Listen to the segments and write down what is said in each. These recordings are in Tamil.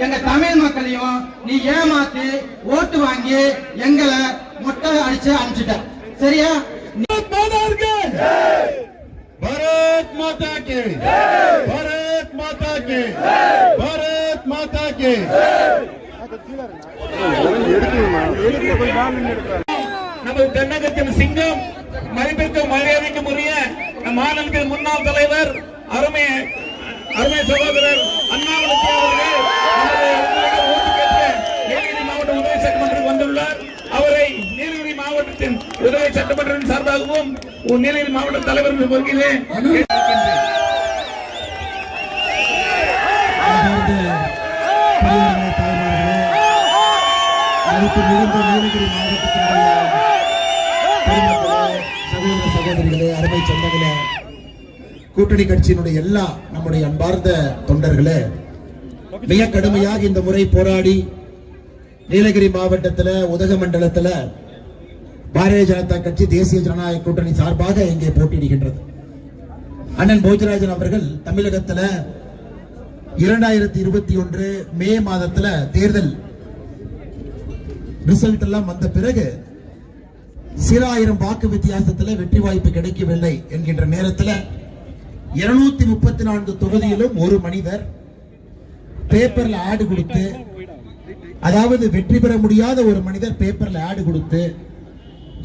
எங்க தமிழ் மக்களையும் நீ ஏமாத்தி ஓட்டு வாங்கி எங்களை மொட்டை அடிச்சு அனுப்பிச்சிட்ட. சரியா? भारत माता की, भारत माता की, भारत माता की. நமது தென்னகத்தின் சிங்கம், மதிப்பிற்கும் மரியாதைக்கும் உரிய நம் மாநிலத்தின் முன்னாள் தலைவர் அருமை சகோதரர் அண்ணாமலை அவர்கள் நீலகிரி மாவட்ட உதவி சட்டமன்றத்தில் வந்துள்ளார். அவரை நீலகிரி மாவட்டத்தின் உதவி சட்டமன்றத்தின் சார்பாகவும் நீலகிரி மாவட்ட தலைவர் வருகிறே சகோதரிகளே, அருமை சொந்தங்களே, கூட்டணி கட்சியினுடைய எல்லா நம்முடைய அன்பார்ந்த தொண்டர்களே, மிக கடுமையாக இந்த முறை போராடி நீலகிரி மாவட்டத்தில் உதகமண்டலத்தில் பாரதிய ஜனதா கட்சி தேசிய ஜனநாயக கூட்டணி சார்பாக இங்கே போட்டியிடுகின்றது. அண்ணன் போஜராஜன் அவர்கள் தமிழகத்தில் 2021 மே மாதத்தில் தேர்தல் ரிசல்ட் எல்லாம் வந்த பிறகு சில ஆயிரம் வாக்கு வித்தியாசத்தில் வெற்றி வாய்ப்பு கிடைக்கவில்லை என்கின்ற நேரத்தில் 234 தொகுதியிலும் ஒரு மனிதர் பேப்பர்ல ஆடு கொடுத்து, அதாவது வெற்றி பெற முடியாத ஒரு மனிதர் பேப்பர்ல ஆடு கொடுத்து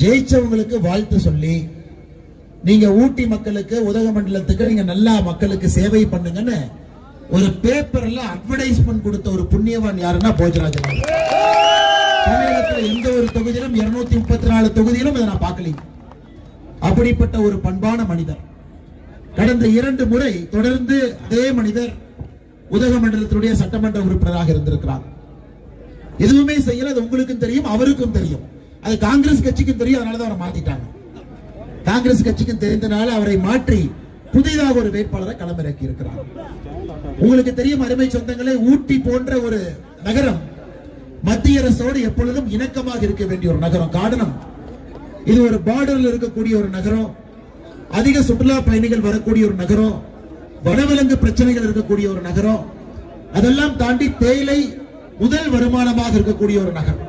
ஜெயிச்சவங்களுக்கு வாழ்த்து சொல்லி, நீங்க ஊட்டி மக்களுக்கு உதகமண்டலத்துக்கு நீங்க நல்லா மக்களுக்கு சேவை பண்ணுங்கன்னு ஒரு பேப்பர்ல அட்வர்டைஸ்மெண்ட் கொடுத்த ஒரு புண்ணியவான் யாருன்னா போஜராஜன். தமிழகத்தில் எந்த ஒரு தொகுதியிலும் 234 தொகுதியிலும் இதை நான் பார்க்கல. அப்படிப்பட்ட ஒரு பண்பான மனிதர். கடந்த 2 முறை தொடர்ந்து அதே மனிதர் உதகமண்டலத்தினுடைய சட்டமன்ற உறுப்பினராக இருந்திருக்கிறார். எதுவுமே செய்யல. அது உங்களுக்கும் தெரியும், அவருக்கும் தெரியும். அது காங்கிரஸ் கட்சிக்கும் தெரியும். அதனாலதான் அவரை மாத்திட்டாங்க. காங்கிரஸ் கட்சிக்கும் தெரிந்தனால அவரை மாற்றி புதிதாக ஒரு வேட்பாளரை களமிறக்கி இருக்கிறார். உங்களுக்கு தெரியும் அருமை சொந்தங்களே, ஊட்டி போன்ற ஒரு நகரம் மத்திய அரசோடு எப்பொழுதும் இணக்கமாக இருக்க வேண்டிய ஒரு நகரம். காரணம், இது ஒரு பார்டரில் இருக்கக்கூடிய ஒரு நகரம், அதிக சுற்றுலா பயணிகள் வரக்கூடிய ஒரு நகரம், வனவிலங்கு பிரச்சனைகள் இருக்கக்கூடிய ஒரு நகரம், அதெல்லாம் தாண்டி தேயிலை முதல் வருமானமாக இருக்கக்கூடிய ஒரு நகரம்.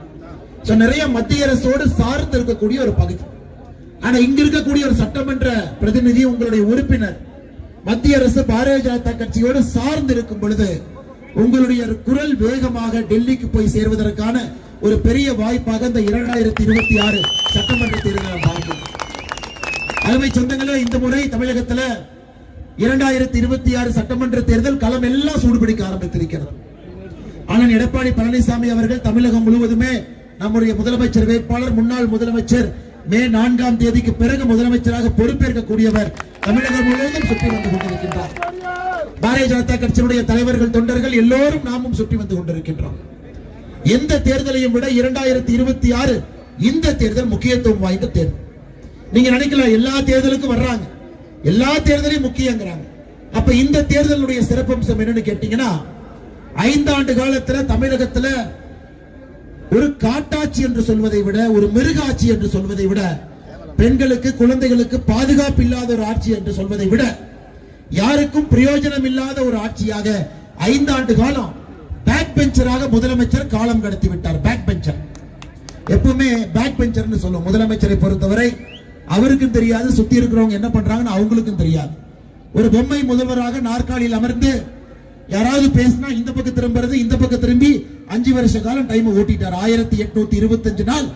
நிறைய மத்திய அரசோடு சார்ந்து இருக்கக்கூடிய ஒரு பகுதி. ஆனா இங்க இருக்கக்கூடிய ஒரு சட்டமன்ற பிரதிநிதி, உங்களுடைய உறுப்பினர் மத்திய அரசு பாரதிய ஜனதா கட்சியோடு சார்ந்து இருக்கும் பொழுது உங்களுடைய குரல் வேகமாக டெல்லிக்கு போய் சேர்வதற்கான ஒரு பெரிய வாய்ப்பாக இந்த 2026 சட்டமன்ற தேர்தல் பார்க்கிறோம். அருமை சொந்தங்களே, இந்த முறை தமிழகத்தில் 2026 சட்டமன்ற தேர்தல் களம் எல்லாம் சூடுபிடிக்க ஆரம்பித்திருக்கிறது. ஆனால் எடப்பாடி பழனிசாமி அவர்கள் தமிழகம் முழுவதுமே நம்முடைய முதலமைச்சர் வேட்பாளர், முன்னாள் முதலமைச்சர், மே 4ஆம் தேதிக்கு பிறகு முதலமைச்சராக பொறுப்பேற்கக்கூடியவர் தமிழகம் முழுவதும் சுற்றி வந்து கொண்டிருக்கின்றார். பாரதிய ஜனதா கட்சியினுடைய தலைவர்கள், தொண்டர்கள் எல்லோரும் நாமும் சுற்றி வந்து கொண்டிருக்கின்றோம். எந்த தேர்தலையும் விட 2026 இந்த தேர்தல் முக்கியத்துவம் வாய்ந்த தேர்தல். நீங்க நினைக்கலாம் எல்லா தேர்தலுக்கும் வர்றாங்க, எல்லா தேர்தலையும் முக்கியங்கிறாங்க. அப்ப இந்த தேர்தலுடைய சிறப்பம்சம் என்னன்னு கேட்டீங்கன்னா, 5 ஆண்டு காலத்துல தமிழகத்துல ஒரு காட்டாட்சி என்று சொல்வதை விட, ஒரு மிருகாட்சி என்று சொல்வதை விட, பெண்களுக்கு குழந்தைகளுக்கு பாதுகாப்பு இல்லாத ஒரு ஆட்சி என்று சொல்வதை விட, யாருக்கும் பிரயோஜனம் இல்லாத ஒரு ஆட்சியாக 5 ஆண்டு காலம் பேக் பெஞ்சராக முதலமைச்சர் காலம் கடத்தி விட்டார். பேக் பெஞ்சர் எப்பவுமே பேக் பெஞ்சர்னு சொல்லுவோம். முதலமைச்சரை பொறுத்தவரை அவருக்கும் தெரியாது, சுத்தி இருக்கிறவங்க என்ன பண்றாங்கன்னு அவங்களுக்கும் தெரியாது. ஒரு பொம்மை முதல்வராக நாற்காலியில் அமர்ந்து யாராவது பேசினா இந்த பக்கம் திரும்புறது, இந்த பக்கம் திரும்பி 5 வருஷ காலம் டைம் ஓட்டிட்டார். 1825 நாள்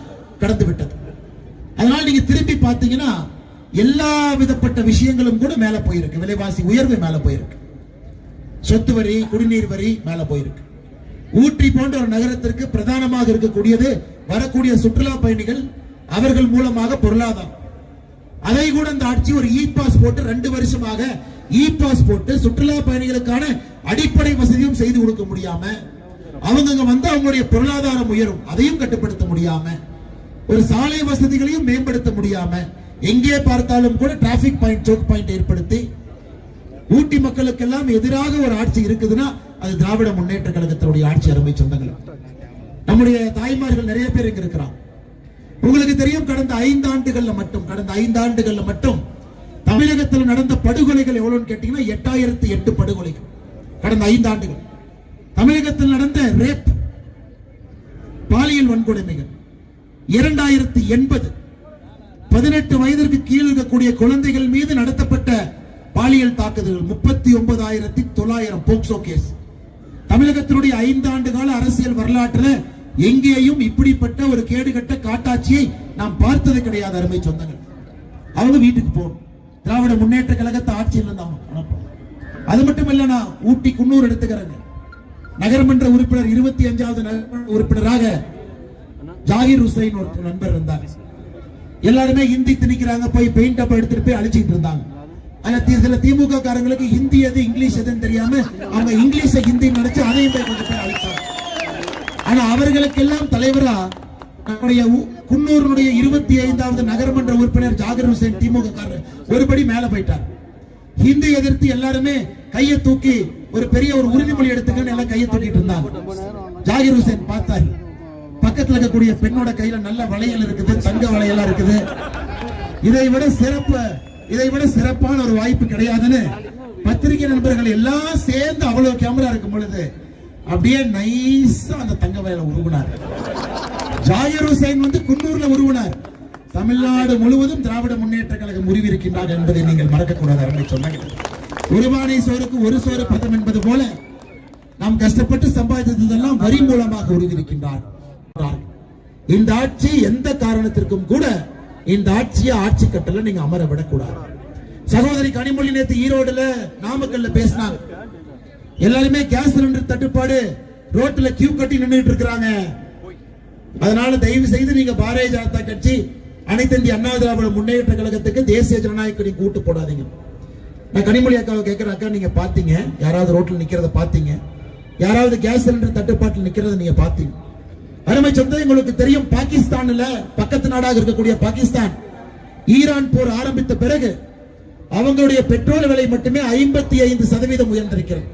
கடந்து விட்டது. அதனால நீங்க திரும்பி பார்த்தீங்கன்னா எல்லா விதப்பட்ட விஷயங்களும் கூட மேல போயிருக்கு. விலைவாசி உயர்வு மேல போயிருக்கு, சொத்து வரி, குடிநீர் வரி மேல போயிருக்கு. ஊட்டி போன்ற ஒரு நகரத்திற்கு பிரதானமாக இருக்கக்கூடியது வரக்கூடிய சுற்றுலா பயணிகள், அவர்கள் மூலமாக பொருளாதாரம். அதை கூட இந்த ஆட்சி ஒரு இ பாஸ் போட்டு 2 வருஷமாக இ பாஸ் போட்டு சுற்றுலா பயணிகளுக்கான அடிப்படை வசதியும் செய்து கொடுக்க முடியாம, அவங்க வந்து அவங்களுடைய பொருளாதாரம் உயரும் அதையும் கட்டுப்படுத்த முடியாம, ஒரு சாலை வசதிகளையும் மேம்படுத்த முடியாம, எங்கே பார்த்தாலும் கூட டிராபிக் பாயிண்ட், சோக் பாயிண்ட் ஏற்படுத்தி ஊட்டி மக்களுக்கெல்லாம் எதிராக ஒரு ஆட்சி இருக்குதுன்னா அது திராவிட முன்னேற்ற கழகத்தினுடைய ஆட்சி. அருமை சொந்தங்கள், நம்முடைய தாய்மார்கள் நிறைய பேர் இங்க இருக்கிறாங்க. உங்களுக்கு தெரியும், கடந்த 5 ஆண்டுகள்ல மட்டும் தமிழகத்தில் நடந்த படுகொலைகள் எவ்வளவுன்னு கேட்டீங்கன்னா 8008 படுகொலைகள் கடந்த 5 ஆண்டுகள். தமிழகத்தில் நடந்த ரேப், பாலியல் வன்கொடுமைகள் 2080 18 வயதிற்கு கீழ் இருக்கக்கூடிய குழந்தைகள் மீது நடத்தப்பட்ட பாலியல் தாக்குதல்கள் 39,900 போக்சோ கேஸ். தமிழகத்தினுடைய 5 ஆண்டு கால அரசியல் வரலாற்றில் எங்கேயும் இப்படிப்பட்ட ஒரு கேடுகட்ட காட்டாட்சியை நாம் பார்த்தது கிடையாது. அருமை சொந்தங்கள், அவங்க வீட்டுக்கு போகணும். திராவிட முன்னேற்ற கழகத்தை ஆட்சியில் இருந்தாங்க. அது மட்டும் இல்ல, நான் ஊட்டி குன்னூர் எடுத்துக்கிறேங்க. நகரமன்ற உறுப்பினர் 25வது நகரமன்ற உறுப்பினராக ஜாகிர் ஹுசைன் ஒரு நண்பர் இருந்தார். எல்லாருமே ஹிந்தி திணிக்கிறாங்க, போய் பெயிண்ட் டப்பா எடுத்துட்டு போய் அழிச்சிட்டு இருந்தாங்க. சில திமுக காரங்களுக்கு ஹிந்தி எது இங்கிலீஷ் எதுன்னு தெரியாம அவங்க இங்கிலீஷ ஹிந்தி நினைச்சு அதையும் போய் கொஞ்சம் போய் அழிச்சாங்க. ஆனா அவர்களுக்கெல்லாம் தலைவரா நம்முடைய குன்னூருடைய 25வது நகரமன்ற உறுப்பினர் ஜாகிர் ஹுசைன் திமுக காரர் ஒருபடி மேல போயிட்டார். ஹிந்தி எதிர்த்து எல்லாருமே கையை தூக்கி ஒரு பெரிய ஒரு உறுதிமொழி எடுத்துக்கன்னு எல்லாம் கையை தூக்கிட்டு இருந்தாங்க. ஜாகிர் ஹுசைன் பார்த்தாரு, பக்கத்துல இருக்கக்கூடிய பெண்ணோட கையில நல்ல வளையல் இருக்குது, தங்க வளையலா இருக்குது. இதை விட சிறப்பான ஒரு வாய்ப்பு கிடையாதுன்னு பத்திரிகை நண்பர்கள் எல்லாம் சேர்ந்து அவ்வளவு கேமரா இருக்கும் பொழுது அப்படியே நைஸா அந்த தங்க வளையல உருவினார். ஜாகிர் ஹுசைன் குன்னூர்ல உருவினார். தமிழ்நாடு முழுவதும் திராவிட முன்னேற்ற கழகம் உருவி இருக்கின்றார் என்பதை நீங்கள் மறக்கக்கூடாது. அருமை சொன்னாங்க, ஒருவானை சோறுக்கு ஒரு சோறு பதம் என்பது போல நாம் கஷ்டப்பட்டு சம்பாதித்ததெல்லாம் வரி மூலமாக உருவி இருக்கின்றார். இந்த ஆட்சி எந்த காரணத்திற்கும் கூட இந்த ஆட்சியை ஆட்சி கட்டல நீங்க அமர விடக்கூடாது. சகோதரி கனிமொழி நேத்து ஈரோடுல நாமக்கல்ல பேசினாங்க. எல்லாருமே கேஸ் சிலிண்டர் தட்டுப்பாடு, ரோட்ல கியூ கட்டி நின்றுட்டு இருக்காங்க. அதனால தயவு செய்து நீங்க பாரதிய ஜனதா கட்சி, அனைத்து இந்திய அண்ணா திராவிட முன்னேற்ற கழகத்துக்கு தேசிய ஜனநாயக கட்சி கூட்டு போடாதீங்க. நான் கனிமொழி அக்காவை கேட்கிறேன், அக்கா நீங்க பாத்தீங்க யாராவது ரோட்ல நிக்கிறத பாத்தீங்க? யாராவது கேஸ் சிலிண்டர் தட்டுப்பாட்டில் நிக்கிறத நீங்க பாத்தீங்க? அருமை சொந்தம், உங்களுக்கு தெரியும் பாகிஸ்தான்ல பக்கத்து நாடாக இருக்கக்கூடிய பாகிஸ்தான் ஈரான் போர் ஆரம்பித்த பிறகு அவங்களுடைய பெட்ரோல் விலை மட்டுமே 55% உயர்ந்திருக்கிறது.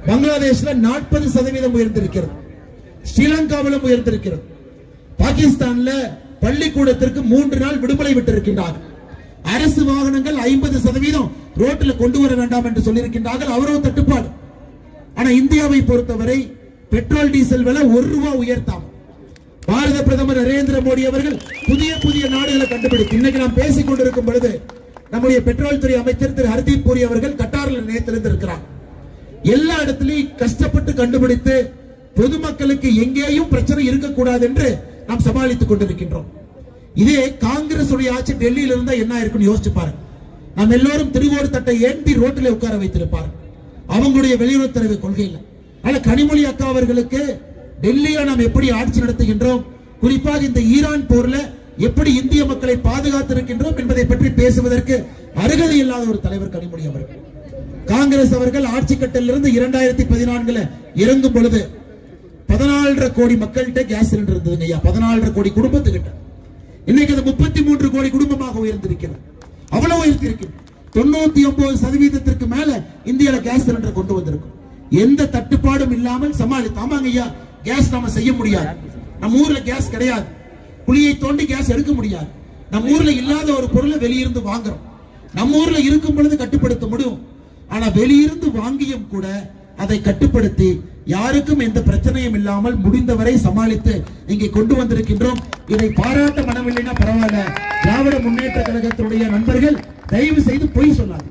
பங்களாதேஷ்ல 40% உயர்ந்திருக்கிறது. ஸ்ரீலங்காவிலும் உயர்ந்திருக்கிறது. பாகிஸ்தான்ல பள்ளிக்கூடத்திற்கு 3 நாள் விடுமுறை விட்டிருக்கின்றார்கள். அரசு வாகனங்கள் 50% ரோட்டில் கொண்டு வர வேண்டாம் என்று சொல்லியிருக்கின்றார்கள். அவரோ தட்டுப்பாடு. ஆனா இந்தியாவை பொறுத்தவரை பெட்ரோல் டீசல் விலை 1 ரூபாய் உயர்த்தாம பாரத பிரதமர் நரேந்திர மோடி அவர்கள் புதிய புதிய நாடுகளை கண்டுபிடித்து இன்னைக்கு நாம் பேசிக் கொண்டிருக்கும் பொழுது நம்முடைய பெட்ரோல் துறை அமைச்சர் திரு ஹர்தீப் பூரி அவர்கள் கட்டாரில் நேற்றிருந்திருக்கிறார். எல்லா இடத்திலையும் கஷ்டப்பட்டு கண்டுபிடித்து பொதுமக்களுக்கு எங்கேயும் பிரச்சனை இருக்கக்கூடாது என்று நாம் சமாளித்துக் கொண்டிருக்கின்றோம். இதே காங்கிரஸ் உடைய ஆட்சி டெல்லியில இருந்தா என்ன இருக்குன்னு யோசிச்சு பாருங்க. நாம் எல்லோரும் திருவோடு தட்டை ஏந்தி ரோட்டில் உட்கார வைத்திருப்பார். அவங்களுடைய வெளியுறவுத்துறை கொள்கையில். ஆனா கனிமொழி அக்கா அவர்களுக்கு டெல்லியில நாம் எப்படி ஆட்சி நடத்துகின்றோம், குறிப்பாக இந்த ஈரான் போர்ல எப்படி இந்திய மக்களை பாதுகாத்திருக்கின்றோம் என்பதை பற்றி பேசுவதற்கு அருகதை இல்லாத ஒரு தலைவர் கனிமொழி அவர்கள். காங்கிரஸ் அவர்கள் ஆட்சி கட்டலிருந்து 2014 இறங்கும் பொழுது 14.5 கோடி மக்கள்கிட்ட கேஸ் சிலிண்டர் இருந்ததுங்க ஐயா. 14.5 கோடி குடும்பத்துக்கிட்ட. இன்னைக்கு அது 33 கோடி குடும்பமாக உயர்ந்திருக்கிறது. அவ்வளவு உயர்த்திருக்கு. 99% மேல இந்தியால கேஸ் சிலிண்டர் கொண்டு வந்திருக்கும். எந்த தட்டுப்பாடும் இல்லாமல் சமாளித்து. ஆமாங்க ஐயா, கேஸ் நாம செய்ய முடியாது. நம்ம ஊர்ல கேஸ் கிடையாது. குழியை தோண்டி கேஸ் எடுக்க முடியாது. நம்ம ஊர்ல இல்லாத ஒரு பொருளை வெளியிருந்து வாங்குறோம். நம்ம ஊர்ல இருக்கும் பொழுது கட்டுப்படுத்த முடியும். ஆனா வெளியிருந்து வாங்கியும் கூட அதை கட்டுப்படுத்தி யாருக்கும் எந்த பிரச்சனையும் இல்லாமல் முடிந்தவரை சமாளித்து இங்கே கொண்டு வந்திருக்கின்றோம். இதை பாராட்ட மனமில்லைன்னா பரவாயில்ல. திராவிட முன்னேற்ற கழகத்தினுடைய நண்பர்கள் தயவு செய்து பொய் சொல்லாது.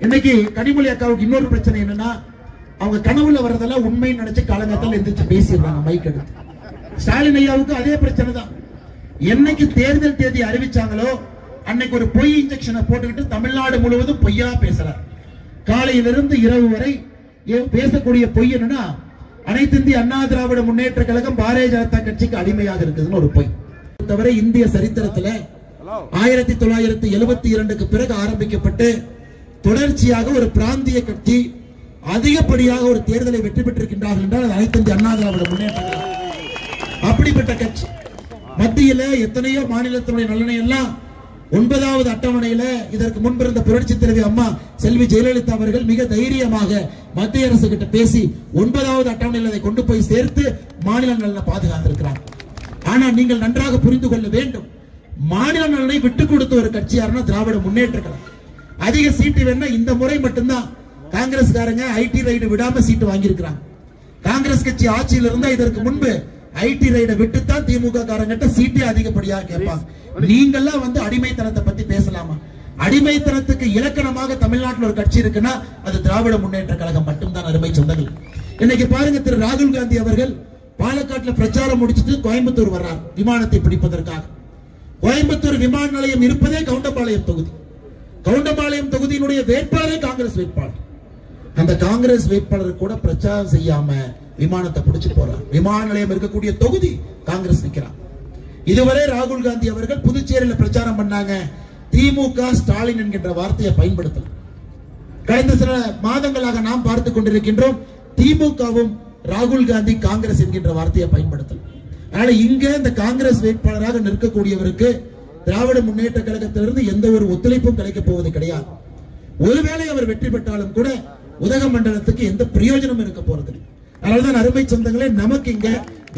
இன்னைக்கு கனிமொழி அக்காவுக்கு இன்னொரு பிரச்சனை என்னன்னா, அவங்க கனவுல வரதெல்லாம் உண்மை நினைச்சு காலங்கத்தால் எந்திரிச்சு பேசிடுறாங்க மைக் எடுத்து. ஸ்டாலின் ஐயாவுக்கு அதே பிரச்சனை தான். என்னைக்கு தேர்தல் தேதி அறிவிச்சாங்களோ அன்னைக்கு ஒரு பொய் இன்ஜெக்ஷனை போட்டுக்கிட்டு தமிழ்நாடு முழுவதும் பொய்யா பேசுறார். காலையிலிருந்து இரவு வரை பேசக்கூடிய பொய் என்னன்னா, அனைத்து இந்திய அண்ணா திராவிட முன்னேற்ற கழகம் பாரதிய ஜனதா கட்சிக்கு அடிமையாக இருக்குதுன்னு ஒரு பொய். தவிர இந்திய சரித்திரத்தில் 1972 பிறகு ஆரம்பிக்கப்பட்டு தொடர்ச்சியாக ஒரு பிராந்திய கட்சி அதிகப்படியாக ஒரு தேர்தலை வெற்றி பெற்றிருக்கின்றார்கள் என்றால் அது அனைத்து இந்திய அண்ணா திராவிட முன்னேற்ற கழகம். அப்படிப்பட்ட கட்சி மத்தியில எத்தனையோ மாநிலத்தினுடைய நலனை எல்லாம் 9வது அட்டவணையில இதற்கு முன்பு இருந்த புரட்சி தலைவி அம்மா செல்வி ஜெயலலிதா அவர்கள் மிக தைரியமாக மத்திய அரசு கிட்ட பேசி 9வது அட்டவணையில் அதை கொண்டு போய் சேர்த்து மாநில நலனை பாதுகாத்திருக்கிறார். ஆனா நீங்கள் நன்றாக புரிந்து கொள்ள வேண்டும், மாநில நலனை விட்டுக் கொடுத்த ஒரு கட்சியாருன்னா திராவிட முன்னேற்ற கழகம். அதிக சீட்டு வேணா இந்த முறை மட்டும்தான் காங்கிரஸ்காரங்க ஐடி ரைடு விடாம சீட்டு வாங்கியிருக்கிறாங்க. காங்கிரஸ் கட்சி ஆட்சியில் இருந்தா இதற்கு முன்பு ஐடி ரைட விட்டுத்தான் திமுக காரங்கிட்ட சீட்டே அதிகப்படியா கேட்பாங்க. நீங்கெல்லாம் வந்து அடிமைத்தனத்தை பத்தி பேசலாமா? அடிமைத்தனத்துக்கு இலக்கணமாக தமிழ்நாட்டில் ஒரு கட்சி இருக்குன்னா அது திராவிட முன்னேற்ற கழகம் மட்டும்தான். அருமை சொந்தங்கள், இன்னைக்கு பாருங்க, திரு ராகுல் காந்தி அவர்கள் பாலக்காட்டுல பிரச்சாரம் முடிச்சிட்டு கோயம்புத்தூர் வர்றார் விமானத்தை பிடிப்பதற்காக. கோயம்புத்தூர் விமான நிலையம் இருப்பதே கவுண்டம்பாளையம் தொகுதி. கவுண்டம்பாளையம் தொகுதியினுடைய வேட்பாளரே காங்கிரஸ் வேட்பாளர். அந்த காங்கிரஸ் வேட்பாளர் கூட பிரச்சாரம் செய்யாம விமானத்தை பிடிச்சு போறார். விமான நிலையம் இருக்கக்கூடிய தொகுதி காங்கிரஸ் நிற்கிறார். இதுவரை ராகுல் காந்தி அவர்கள் புதுச்சேரியில் பிரச்சாரம் பண்ணாங்க, திமுக ஸ்டாலின் என்கின்ற வார்த்தையை பயன்படுத்தல. கடந்த சில மாதங்களாக நாம் பார்த்துக் கொண்டிருக்கின்றோம், திமுகவும் ராகுல் காந்தி காங்கிரஸ் என்கின்ற வார்த்தையை பயன்படுத்தல. அதனால இங்க இந்த காங்கிரஸ் வேட்பாளராக நிற்கக்கூடியவருக்கு திராவிட முன்னேற்ற கழகத்திலிருந்து எந்த ஒரு ஒத்துழைப்பும் கிடைக்க போவது கிடையாது. ஒருவேளை அவர் வெற்றி பெற்றாலும் கூட உதகமண்டலத்துக்கு எந்த பிரயோஜனம் இருக்க போறது. அதனால்தான் அருமை சொந்தங்களே, நமக்கு இங்க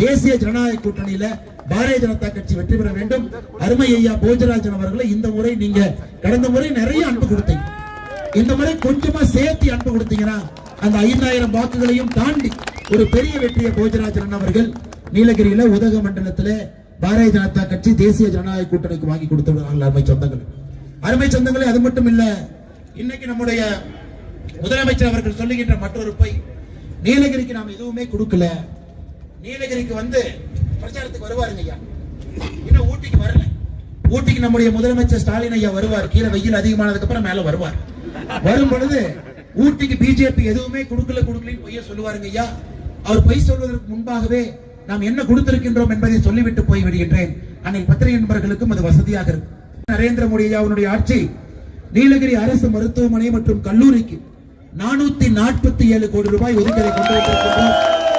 தேசிய ஜனநாயக கூட்டணியில பாரதிய ஜனதா கட்சி வெற்றி பெற வேண்டும். அருமை ஐயா போஜராஜன் அவர்களை இந்த முறை நீங்க கடந்த முறை நிறைய அன்பு கொடுத்தீங்க, இந்த முறை கொஞ்சமா சேர்த்து அன்பு கொடுத்தீங்கன்னா அந்த 5000 வாக்குகளையும் தாண்டி ஒரு பெரிய வெற்றியை போஜராஜன் அவர்கள் நீலகிரியில உதகமண்டலத்திலே பாரதிய ஜனதா கட்சி தேசிய ஜனநாயக கூட்டணிக்கு வாங்கி கொடுத்துள்ளார்கள். அருமை சொந்தங்களே, அது மட்டும் இல்ல, இன்னைக்கு நம்முடைய முதலமைச்சர் அவர்கள் சொல்லுகின்ற மற்றொரு பொய், நீலகிரிக்கு நாம் எதுவுமே கொடுக்கல. நீலகிரிக்கு வந்து பிரச்சாரத்துக்கு வருவாருங்க ஐயா, இன்னும் ஊட்டிக்கு வரல. ஊட்டிக்கு நம்முடைய முதலமைச்சர் ஸ்டாலின் ஐயா வருவார். கீழே வெயில் அதிகமானதுக்கு அப்புறம் மேல வருவார். வரும் பொழுது ஊட்டிக்கு பிஜேபி எதுவுமே கொடுக்கலன்னு பொய்ய சொல்லுவாருங்க ஐயா. அவர் பொய் சொல்வதற்கு முன்பாகவே நாம் என்ன கொடுத்திருக்கின்றோம் என்பதை சொல்லிவிட்டு போய் விடுகின்றேன். அன்னைக்கு பத்திரிகை நண்பர்களுக்கும் அது வசதியாக இருக்கும். நரேந்திர மோடி ஐயாவுடைய ஆட்சி நீலகிரி அரசு மருத்துவமனை மற்றும் கல்லூரிக்கு 447 கோடி ரூபாய் ஒதுக்கீடு கொண்டு வைத்திருக்கின்றோம்.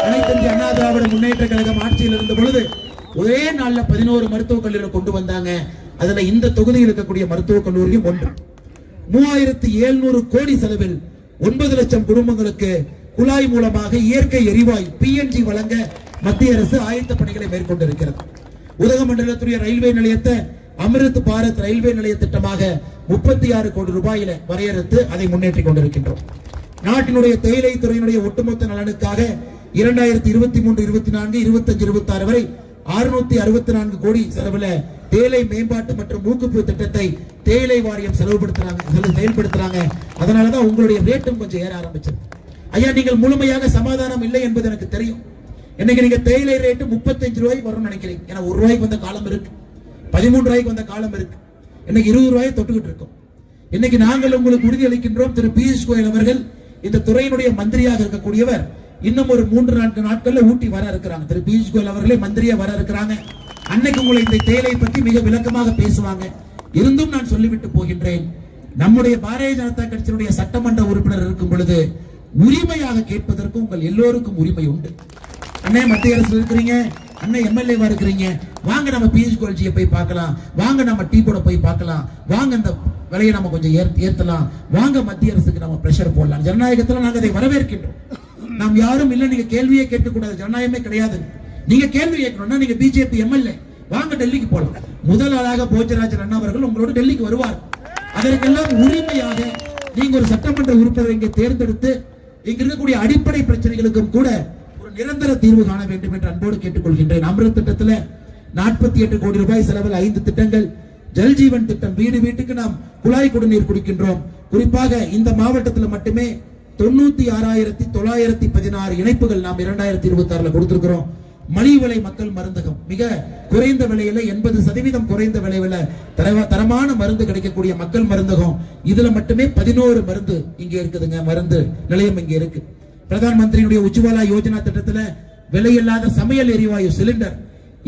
அனைத்து இந்திய அண்ணா திராவிட முன்னேற்ற கழகம் ஆட்சியில் இருந்த பொழுது ஒரே நாள்ல 11 மருத்துவக் கல்லூரிகளை கொண்டு வந்தாங்க. அதுல இந்த தொகுதியில் இருக்கக்கூடிய மருத்துவக் கல்லூரியும் ஒன்று. 3700 கோடி செலவில் 9 லட்சம் குடும்பங்களுக்கு குழாய் மூலமாக இயற்கை எரிவாயு PNG வழங்க மத்திய அரசு ஆயத்த பணிகளை மேற்கொண்டிருக்கிறது. உதகமண்டலத்துடைய ரயில்வே நிலையத்தை அமிர்த் பாரத் ரயில்வே நிலைய திட்டமாக 36 கோடி ரூபாயில வரையறுத்து அதை முன்னேற்றிக் கொண்டிருக்கின்றோம். நாட்டினுடைய தேயிலை துறையினுடைய ஒட்டுமொத்த நலனுக்காக 2023, 24, 25, 26 வரை 664 கோடி செலவுல தேயிலை மேம்பாட்டு மற்றும் ஊக்குவிப்பு திட்டத்தை தேயிலை வாரியம் செயல்படுத்துறாங்க. அதனாலதான் உங்களுடைய ரேட்டும் கொஞ்சம் ஏற ஆரம்பிச்சது. ஐயா, நீங்கள் முழுமையாக சமாதானம் இல்லை என்பது எனக்கு தெரியும். இன்னைக்கு நீங்க தேயிலை ரேட்டு 35 ரூபாய்க்கு வரும்னு நினைக்கிறீங்க. ஏன்னா 1 ரூபாய்க்கு வந்த காலம் இருக்கு, 13 ரூபாய்க்கு வந்த காலம் இருக்கு, இன்னைக்கு 20 ரூபாயை தொட்டுக்கிட்டு இருக்கோம். இன்னைக்கு நாங்கள் உங்களுக்கு உறுதி அளிக்கின்றோம், திரு பியூஷ் கோயல் அவர்கள் இந்த துறையினுடைய மந்திரியாக இருக்கக்கூடியவர் இன்னும் ஒரு 3-4 நாட்கள்ல ஊட்டி வர இருக்கிறாங்க. திரு பியூஷ் கோயல் அவர்களே மந்திரியா வர இருக்கிறாங்க. அன்னைக்கு உங்களை இந்த தேயிலை பற்றி மிக விளக்கமாக பேசுவாங்க. இருந்தும் நான் சொல்லிவிட்டு போகின்றேன், நம்முடைய பாரதிய ஜனதா கட்சியினுடைய சட்டமன்ற உறுப்பினர் இருக்கும் பொழுது உரிமையாக கேட்பதற்கு உங்கள் எல்லோருக்கும் உரிமை உண்டு. அண்ணே மத்திய அரசு இருக்கிறீங்க, அண்ணன் எம்எல்ஏவா இருக்கிறீங்க, வாங்க நம்ம பியூஷ் கோயல்ஜியை போய் பார்க்கலாம், வாங்க நம்ம டீ போட போய் பார்க்கலாம், வாங்க இந்த விலையை நம்ம கொஞ்சம் ஏற்றலாம், வாங்க மத்திய அரசுக்கு நம்ம பிரஷர் போடலாம். ஜனநாயகத்துல நாங்க அதை வரவேற்கின்றோம். நாம் யாரும் இல்ல நீங்க கேள்வியே கேட்கக்கூடாது, ஜனநாயகமே கிடையாது. நீங்க கேள்வி கேட்கணும்னா நீங்க பிஜேபி எம்எல்ஏ வாங்க டெல்லிக்கு போலாம். முதல் ஆளாக போஜராஜன் அண்ணா அவர்கள் உங்களோட டெல்லிக்கு வருவார். அதற்கெல்லாம் உரிமையாக நீங்க ஒரு சட்டமன்ற உறுப்பினர் இங்கே தேர்ந்தெடுத்து இங்க இருக்கக்கூடிய அடிப்படை பிரச்சனைகளுக்கும் கூட ஒரு நிரந்தர தீர்வு காண வேண்டும் என்று அன்போடு கேட்டுக்கொள்கின்றேன். அமிர்த் திட்டத்தில் 48 கோடி ரூபாய் செலவில் 5 திட்டங்கள். ஜல்ஜீவன் திட்டம், வீடு வீட்டுக்கு நாம் குழாய் குடிநீர் குடிக்கின்றோம். குறிப்பாக இந்த மாவட்டத்தில் மட்டுமே 96,916 இணைப்புகள் நாம் 2026 கொடுத்திருக்கிறோம். மலிவு விலை மக்கள் மருந்தகம், மிக குறைந்த விலையில 80% குறைந்த விலையில தரமான மருந்து கிடைக்கக்கூடிய மக்கள் மருந்தகம். இதுல மட்டுமே 11 மருந்து இங்க இருக்குதுங்க, மருந்து நிலையம் இங்க இருக்கு. பிரதான் மந்திரியுடைய உஜ்வாலா யோஜனா திட்டத்துல விலையில்லாத சமையல் எரிவாயு சிலிண்டர்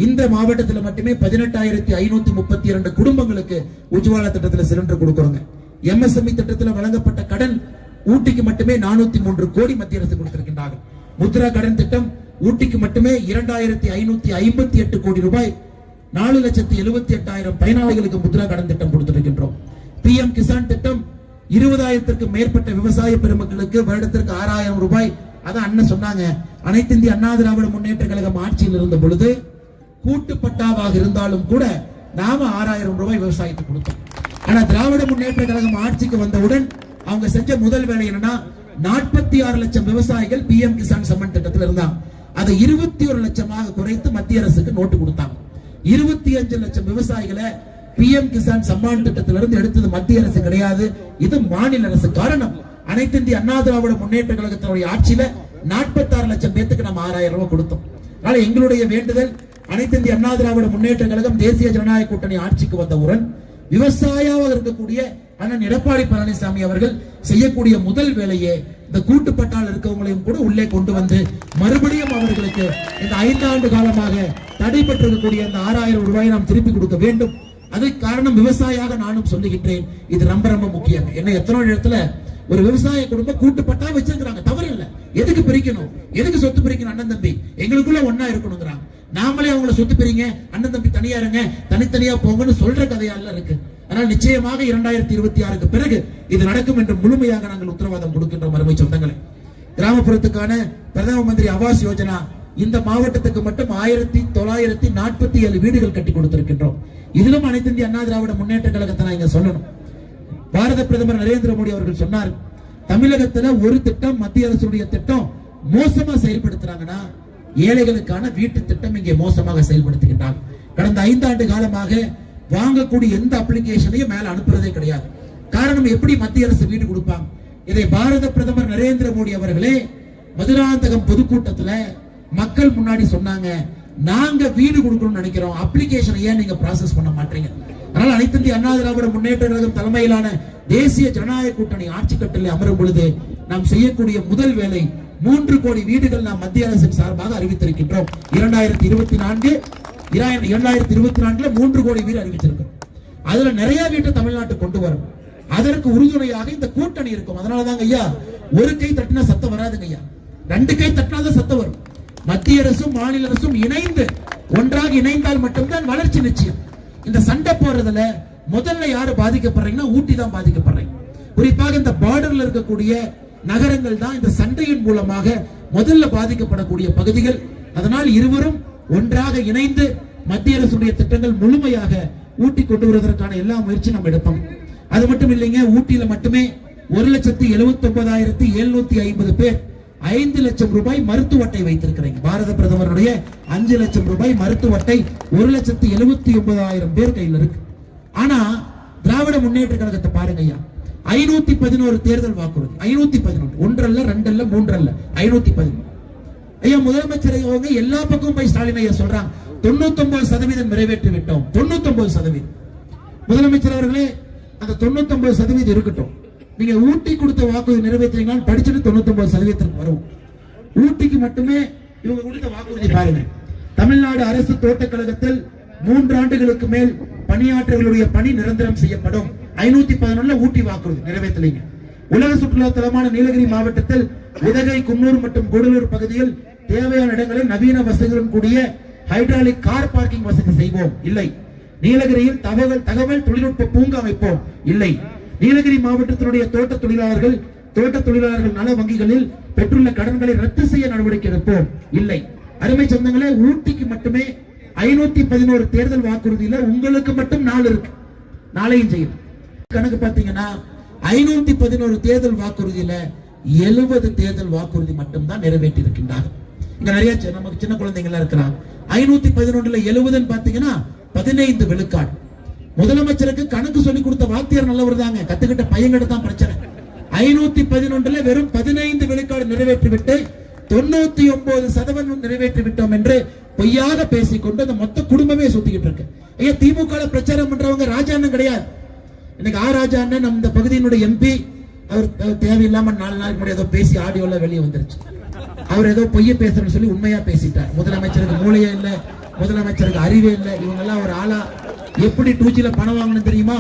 இந்த மாவட்டத்தில் மட்டுமே 18,532 குடும்பங்களுக்கு உஜ்வாலா திட்டத்தில் சிலிண்டர் கொடுக்கிறோங்க. MSME திட்டத்தில் வழங்கப்பட்ட கடன் ஊட்டிக்கு மட்டுமே 403 கோடி மத்திய அரசு கொடுத்திருக்கின்றார்கள். முத்ரா கடன் திட்டம் ஊட்டிக்கு மட்டுமே 2,558 கோடி ரூபாய், 4,78,000 பயனாளிகளுக்கு முத்ரா கடன் திட்டம் கொடுத்திருக்கின்றோம். PM கிசான் திட்டம் 20,000க்கும் மேற்பட்ட விவசாய பெருமக்களுக்கு வருடத்திற்கு 6,000 ரூபாய். அதான் அண்ணன் சொன்னாங்க, அனைத்து இந்திய அண்ணா திராவிட முன்னேற்ற கழகம் ஆட்சியில் இருந்த பொழுது கூட்டு பட்டாவாக இருந்தாலும் கூட நாம 6,000 ரூபாய் விவசாயத்துக்கு கொடுத்தோம். ஆனா திராவிட முன்னேற்ற கழகம் ஆட்சிக்கு வந்தவுடன் அவங்க செஞ்ச முதல் வேலை என்னன்னா 46 லட்சம் விவசாயிகள் பிஎம் கிசான் சம்மன் திட்டத்தில் இருந்தாங்க. அதை 21 லட்சமாக குறைத்து மத்திய அரசுக்கு நோட்டு கொடுத்தாங்க. 25 லட்சம் விவசாயிகளை பிஎம் கிசான் சம்மான் திட்டத்திலிருந்து எடுத்தது மத்திய அரசு கிடையாது, இது மாநில அரசு. காரணம், அனைத்து இந்திய அண்ணா திராவிட முன்னேற்ற கழகத்தினுடைய ஆட்சியில 46 லட்சம் பேருக்கு நம்ம 6000 ரூபாய் கொடுத்தோம். அதனால எங்களுடைய வேண்டுதல், அனைத்து இந்திய அண்ணா திராவிட முன்னேற்ற கழகம் தேசிய ஜனநாயக கூட்டணி ஆட்சிக்கு வந்தவுடன் விவசாயியாக இருக்கக்கூடிய அண்ணன் எடப்பாடி பழனிசாமி அவர்கள் செய்யக்கூடிய முதல் வேலையே இந்த கூட்டுப்பட்டால் இருக்கவங்களையும் கூட உள்ளே கொண்டு வந்து மறுபடியும் அவர்களுக்கு இந்த 5 ஆண்டு காலமாக தடைபட்டிருக்கக்கூடிய அந்த 6000 ரூபாயை நாம் திருப்பி கொடுக்க வேண்டும். அதுக்கு காரணம் விவசாயியாக நானும் சொல்லுகின்றேன், இது ரொம்ப ரொம்ப முக்கியம். என்ன எத்தனை இடத்துல ஒரு விவசாய குடும்பம் கூட்டுப்பட்டா வச்சிருக்காங்க, தவறு இல்ல. எதுக்கு பிரிக்கணும், எதுக்கு சொத்து பிரிக்கணும்? அண்ணன் தம்பி எங்களுக்குள்ள ஒன்னா இருக்கணுங்கிறாங்க. நாமளே அவங்கள சொத்து பிரிங்க, அண்ணன் தம்பி தனியா இருங்க, தனித்தனியா போங்கன்னு சொல்ற கதையால இருக்கு. ஆனால் நிச்சயமாக 2026க்கு பிறகு இது நடக்கும் என்று முழுமையாக நாங்கள் உத்தரவாதம் கொடுக்கின்றோம். அருமை சொந்தங்களே, கிராமப்புறத்துக்கான பிரதம மந்திரி ஆவாஸ் யோஜனா இந்த மாவட்டத்துக்கு மட்டும் 1947 வீடுகள் கட்டி கொடுத்திருக்கின்றோம். இதிலும் அனைத்து இந்திய அண்ணா திராவிட முன்னேற்ற கழகத்தை நான் இங்க சொல்லணும். பாரத பிரதமர் நரேந்திர மோடி அவர்கள் சொன்னார், தமிழகத்துல ஒரு திட்டம் மத்திய அரசுடைய திட்டம் மோசமா செயல்படுத்துறாங்கன்னா ஏழைகளுக்கான வீட்டு திட்டம் இங்கே மோசமாக செயல்படுத்துகின்றாங்க. கடந்த 5 ஆண்டு காலமாக வாங்கக்கூடிய எந்த அப்ளிகேஷனையும் மேல அனுப்புறதே கிடையாது. காரணம், எப்படி மத்திய அரசு வீடு கொடுப்பாங்க? இதை பாரத பிரதமர் நரேந்திர மோடி அவர்களே மதுராந்தகம் பொதுக்கூட்டத்துல மக்கள் முன்னாடி சொன்னாங்க, நாங்க வீடு கொடுக்கணும்னு நினைக்கிறோம், அப்ளிகேஷன் ஏன் நீங்க ப்ராசஸ் பண்ண மாட்டீங்க? அதனால அனைத்து இந்திய அண்ணா திராவிட முன்னேற்ற கழகம் தலைமையிலான தேசிய ஜனநாயக கூட்டணி ஆட்சி கட்டளை அமரும் பொழுது நாம் செய்யக்கூடிய முதல் வேலை 3 கோடி வீடுகள் நாம் மத்திய அரசின் சார்பாக அறிவித்திருக்கின்றோம். 2024 3 கோடி வீடு அறிவிச்சிருக்கிறோம். அதுல நிறைய வீட்டை தமிழ்நாட்டுக்கு கொண்டு வரும். அதற்கு உறுதுணையாக இந்த கூட்டணி இருக்கும். அதனாலதாங்க ஐயா, ஒரு கை தட்டினா சத்தம் வராதுங்க ஐயா, 2 கை தட்டினாதான் சத்தம் வரும். மத்திய அரசும் மாநில அரசும் இணைந்து ஒன்றாக இணைந்தால் மட்டும்தான் வளர்ச்சி நிச்சயம். இந்த சண்டை போறதுல முதல்ல யாரு பாதிக்கப்படுறீங்கன்னா ஊட்டி தான் பாதிக்கப்படுறீங்க. குறிப்பாக இந்த பார்டர்ல இருக்கக்கூடிய நகரங்கள் தான் இந்த சண்டையின் மூலமாக முதல்ல பாதிக்கப்படக்கூடிய பகுதிகள். அதனால் இருவரும் ஒன்றாக இணைந்து மத்திய அரசுடைய திட்டங்கள் முழுமையாக ஊட்டி கொண்டு வருவதற்கான எல்லா முயற்சியும் நம்ம எடுப்போம். அது மட்டும் இல்லைங்க, ஊட்டியில மட்டுமே 1,79,750 பேர் 5 லட்சம் ரூபாய் மருத்துவ அட்டை வைத்திருக்கிறீங்க. பாரத பிரதமருடைய 5 லட்சம் ரூபாய் மருத்துவ அட்டை 1,79,000 பேர் கையில் இருக்கு. ஆனா திராவிட முன்னேற்ற கழகத்தை பாருங்க ஐயா, 511 தேர்தல் வாக்குறுதி, 511, 1 அல்ல 2 அல்ல 3 அல்ல 511. ஐயா முதலமைச்சர் அவங்க எல்லா பக்கமும் போய் ஸ்டாலின் ஐயா சொல்றாங்க 99% நிறைவேற்றி விட்டோம். 99% முதலமைச்சர் அவர்களே, அந்த 99% இருக்கட்டும். நீங்க ஊட்டி கொடுத்த வாக்குறுதி நிறைவேற்றீங்களான்னு படிச்சுட்டு 99% வரும். ஊட்டிக்கு மட்டுமே இவங்க கொடுத்த வாக்குறுதி பாருங்க. தமிழ்நாடு அரசு தோட்டக் கழகத்தில் 3 ஆண்டுகளுக்கு மேல் பணியாற்றவர்களுடைய பணி நிரந்தரம் செய்யப்படும். 511 ஊட்டி வாக்குறுதி நிறைவேற்றலைங்க. உலக சுற்றுலா தலமான நீலகிரி மாவட்டத்தில் உதகை, குன்னூர் மற்றும் கூடலூர் பகுதியில் தேவையான இடங்களில் நவீன வசதிகளுடன் கூடிய ஹைட்ராலிக் கார் பார்க்கிங் வசதி செய்வோம். இல்லை. நீலகிரியில் தகவல் தொழில்நுட்ப பூங்கா அமைப்போம். இல்லை. நீலகிரி மாவட்டத்தினுடைய தோட்ட தொழிலாளர்கள் நல வங்கிகளில் பெற்றுள்ள கடன்களை ரத்து செய்ய நடவடிக்கை எடுப்போம். இல்லை. அருமை சொந்தங்களே, ஊட்டிக்கு மட்டுமே 511 தேர்தல் வாக்குறுதியில உங்களுக்கு மட்டும் 4 இருக்கு. நாளையும் செய்யணும். கணக்கு பாத்தீங்கன்னா 511 தேர்தல் வாக்குறுதியில 70 தேர்தல் வாக்குறுதி மட்டும் தான் நிறைவேற்றி இருக்கின்றார். இங்க நிறைய நமக்கு சின்ன குழந்தைங்க எல்லாம் இருக்கிறாங்க. 511ல 70 பாத்தீங்கன்னா 15 விழுக்காடு. முதலமைச்சருக்கு கணக்கு சொல்லி கொடுத்த வாத்தியார் நல்லவர் தாங்க, கத்துக்கிட்ட பையன்கிட்ட தான் பிரச்சனை. 511ல வெறும் 15 விழுக்காடு நிறைவேற்றிவிட்டு 99% நிறைவேற்றி விட்டோம் என்று பொய்யாக பேசிக்கொண்டு அந்த மொத்த குடும்பமே சுத்திக்கிட்டு இருக்கு. ஐயா, திமுக பிரச்சாரம் பண்றவங்க ராஜா அண்ணன் கிடையாது. இன்னைக்கு ராஜா அண்ணன் நம்ம இந்த பகுதியினுடைய எம்பி, அவர் தேவையில்லாம 4 நாளைக்கு முன்னாடி ஏதோ பேசி ஆடியோல வெளியே வந்துருச்சு. அவர் ஏதோ பொய்ய பேசுறேன்னு சொல்லி உண்மையா பேசிட்டார். முதலமைச்சருக்கு மூளையே இல்ல, முதலமைச்சருக்கு அறிவே இல்லை. இவங்க எல்லாம் ஒரு ஆளா? எப்படி 2Gல பணம் வாங்கணும் தெரியுமா?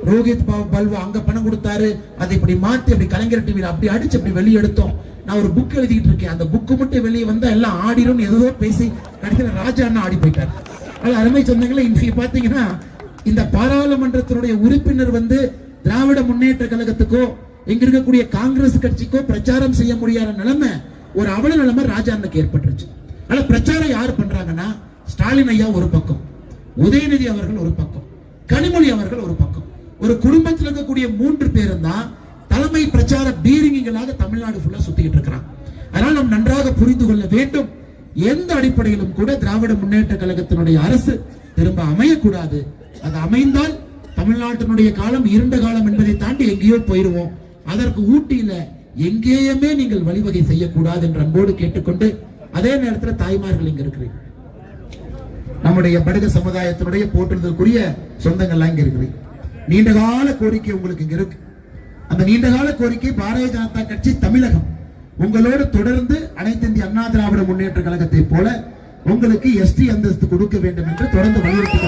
ரோஹித் பல்வா அங்க பணம் கொடுத்தாரு, அதை இப்படி மாத்தி அப்படி கலைஞர் டிவியில அப்படி அடிச்சு அப்படி வெளியே எடுத்தோம். நான் ஒரு புக் எழுதிட்டு இருக்கேன், அந்த புக்கு மட்டும் வெளியே வந்தா எல்லாம் ஆடிரும் ஏதோ பேசி கடைசியில ராஜா அண்ணா ஆடி போயிட்டார். அருமை சொந்தங்களே, இன்றைக்கு பாத்தீங்கன்னா இந்த பாராளுமன்றத்தினுடைய உறுப்பினர் திராவிட முன்னேற்ற கழகத்துக்கோ இங்க இருக்கக்கூடிய காங்கிரஸ் கட்சிக்கோ பிரச்சாரம் செய்ய முடியாத நிலைமை, ஒரு அவல நிலைமை ராஜா அண்ணனுக்கு ஏற்பட்டுருச்சு. ஆனா பிரச்சாரம் யாரு பண்றாங்கன்னா, ஸ்டாலின் ஐயா ஒரு பக்கம், உதயநிதி அவர்கள் ஒரு பக்கம், கனிமொழி அவர்கள் ஒரு பக்கம். ஒரு குடும்பத்தில் இருக்கக்கூடிய 3 பேரும் தான் தலைமை பிரச்சார பீரிங்களாக தமிழ்நாடு ஃபுல்லா சுத்திட்டு இருக்கிறான். அதனால் நாம் நன்றாக புரிந்து கொள்ள வேண்டும், எந்த அடிப்படையிலும் கூட திராவிட முன்னேற்ற கழகத்தினுடைய அரசு திரும்ப அமையக்கூடாது. அது அமைந்தால் தமிழ்நாட்டினுடைய காலம் இருண்ட காலம் என்பதை தாண்டி எங்கேயோ போயிருவோம். அதற்கு ஊட்டியில எங்கேயுமே நீங்கள் வழிவகை செய்யக்கூடாது என்று அன்போடு கேட்டுக்கொண்டு, அதே நேரத்தில் தாய்மார்கள் இங்க இருக்கிறீங்க, நம்முடைய படுக சமுதாயத்தினுடைய போற்றுதலுக்குரிய சொந்தங்கள்லாம் இங்க இருக்கிறீங்க. நீண்ட கால கோரிக்கை உங்களுக்கு இங்க இருக்கு. அந்த நீண்ட கால கோரிக்கை பாரதிய ஜனதா கட்சி தமிழகம் உங்களோடு தொடர்ந்து அனைத்து இந்திய அண்ணா திராவிட முன்னேற்ற கழகத்தை போல உங்களுக்கு எஸ்டி அந்தஸ்து கொடுக்க வேண்டும் என்று தொடர்ந்து வலியுறுத்தி